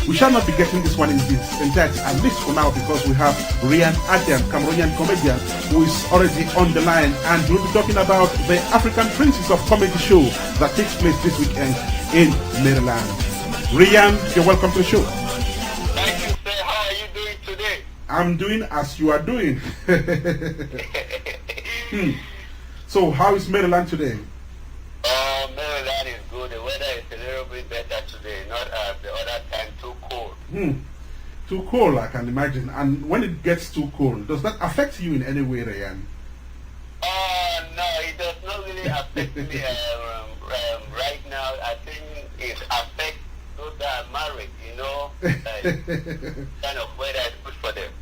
We shall not be getting this one in its entirety, at least for now, because we have Ryan Atem, Cameroonian comedian, who is already on the line, and we'll be talking about the African Princess of Comedy show that takes place this weekend in Maryland. Ryan, you're welcome to the show. Thank you, sir. How are you doing today? I'm doing as you are doing. So, how is Maryland today? Maryland is good. The weather is a little bit better today, not as the other time too cold. Too cold, I can imagine. And when it gets too cold, does that affect you in any way, Ryan? No, it does not really affect me right now. I think it affects those that are married, you know. Kind of weather is good for them.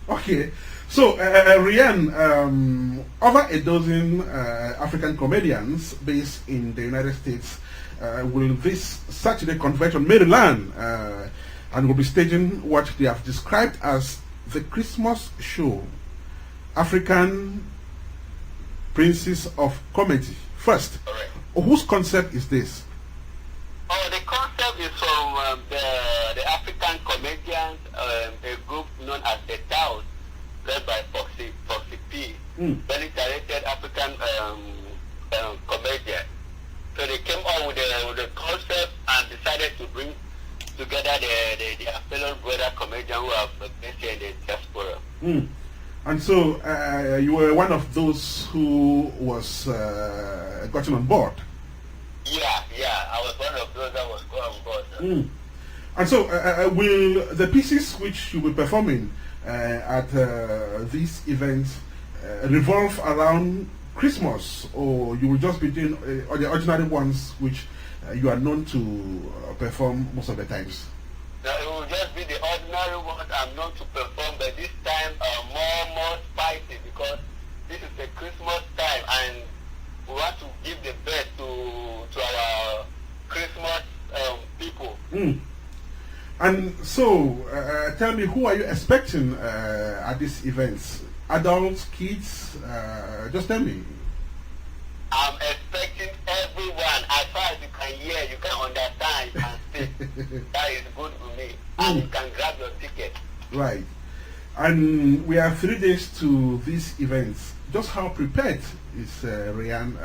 Okay. So, Ryan, over a dozen African comedians based in the United States will this Saturday converge on Maryland and will be staging what they have described as the Christmas show, African Princess of Comedy. First, Correct. whose concept is this? Oh, the concept is from the African comedians, a group known as the Taos, led by Foxy P, very talented African comedian. So they came up with the concept and decided to bring together their fellow brother comedians who have based in the diaspora. And so you were one of those who was gotten on board. Yeah, I was one of those that was got on board. And so will the pieces which you will be performing at these events revolve around Christmas, or you will just be doing or the ordinary ones which you are known to perform most of the times? Now, it will just be the ordinary ones I'm known to perform, but this time more spicy, because this is the Christmas time and we want to give the best to our Christmas people. And so, tell me, who are you expecting at these events? Adults, kids? Just tell me. I'm expecting everyone. As far as you can hear, you can understand, you can see. That is good to me. And you can grab your ticket. Right. And we have 3 days to these events. Just how prepared is Ryan?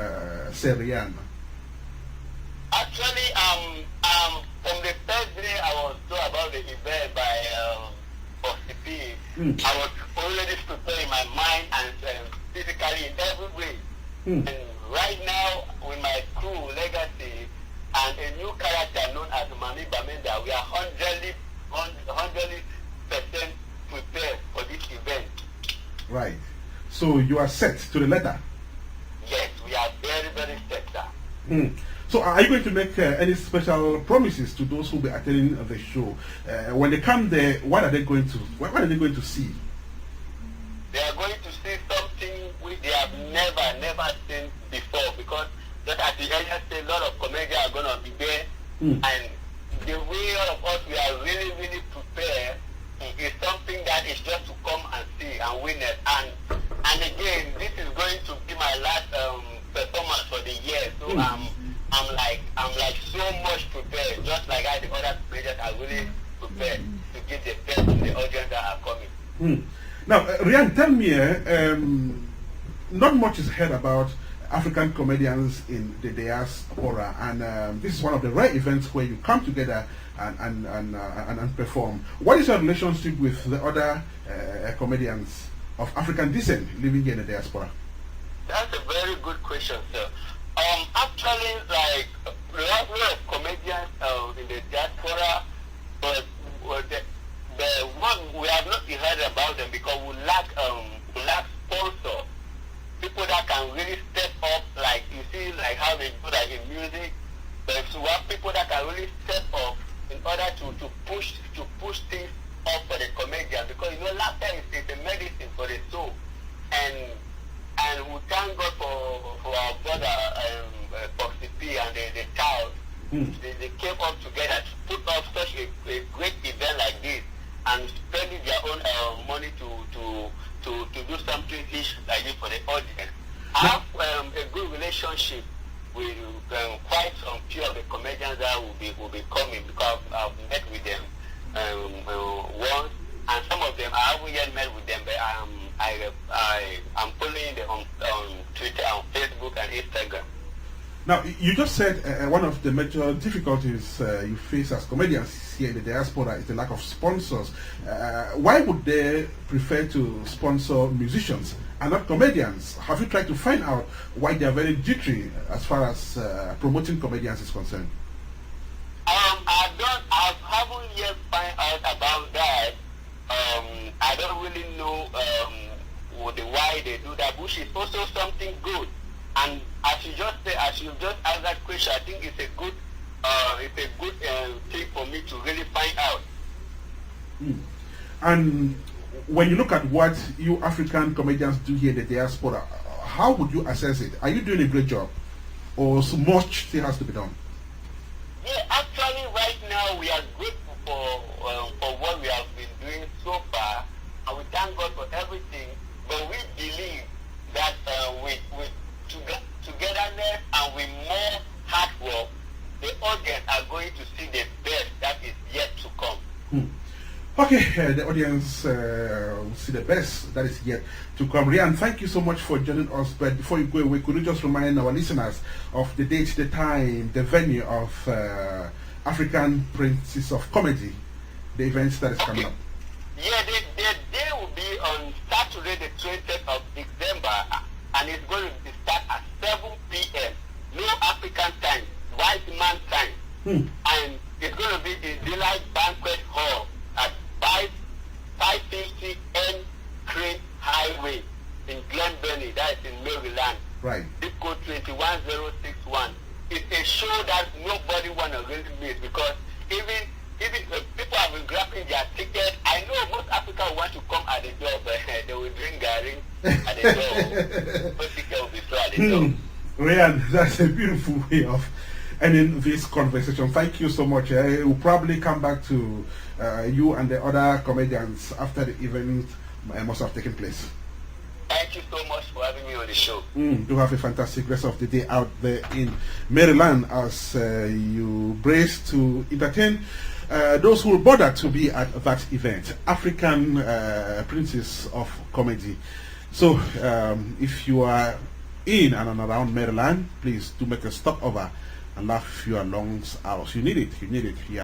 Actually, from the first day I was told about the event by OCP, I was already prepared in my mind and physically in every way. And right now, with my crew, Legacy, and a new character known as Mami Bamenda, we are 100% prepared for this event. Right. So you are set to the letter? Yes, we are very, very set, sir. So are you going to make any special promises to those who will be attending the show? When they come there, what are they going to see? They are going to see something which they have never seen before, because just as the earlier said, a lot of comedians are going to be there, and the way all of us, we are really, really prepared, is something that is just to come and see and witness. And again, this is going to be my last performance for the year, so I'm like so much prepared, just like the other comedians are really prepared to give the best to the audience that are coming. Now, Ryan, tell me, not much is heard about African comedians in the diaspora, and this is one of the rare events where you come together and perform. What is your relationship with the other comedians of African descent living here in the diaspora? That's a very good question, sir. Actually, like, we have a lot of comedians in the diaspora, but the one we have not heard about them because we lack sponsor, people that can really step up. Like you see, like how they do like in music, but we have people that can really step up in order to push things up for the comedian, because laughter is a medicine for the soul, and we thank God for our brother Foxy P and the child. They came up together to put up such a great event like this, and spending their own money to do something like this for the audience. I have a good relationship with quite some few of the comedians that will be coming, because I've met with them, Now, you just said one of the major difficulties you face as comedians here in the diaspora is the lack of sponsors. Why would they prefer to sponsor musicians and not comedians? Have you tried to find out why they are very jittery as far as promoting comedians is concerned? I haven't yet find out about that. I don't really know why they do that, which is also something good. And as you just asked that question, I think it's a good thing for me to really find out. And when you look at what you African comedians do here in the diaspora, how would you assess it? Are you doing a great job, or so much still has to be done? Yeah, actually, right now we are grateful for what we have been doing so far, and we thank God for everything. But we believe that with togetherness and with more hard work, the audience are going to see the best that is yet to come. Okay, the audience will see the best that is yet to come. Rian, thank you so much for joining us. But before you go away, could you just remind our listeners of the date, the time, the venue of African Princes of Comedy, the events that is coming up? Yeah, the day will be on Saturday, the 20th of December, and it's going to start at 7 p.m. No African time, white man time. And it's going to be in Delight Banquet Hall at 550 N Crane Highway in Glen Burnie, that is in Maryland. Right. Zip code 21061. It's a show that nobody want to really miss, because even people have been grabbing their tickets. I know most Africans want to come at the door, but they will drink garri at the door. But ticket will be sold at the door. Ryan, that's a beautiful way of ending this conversation. Thank you so much. We'll probably come back to you and the other comedians after the event must have taken place. Thank you so much for having me on the show. Do have a fantastic rest of the day out there in Maryland as you brace to entertain those who will bother to be at that event, African Princes of Comedy. So if you are in and around Maryland, please do make a stopover and laugh your lungs out. You need it. You need it here.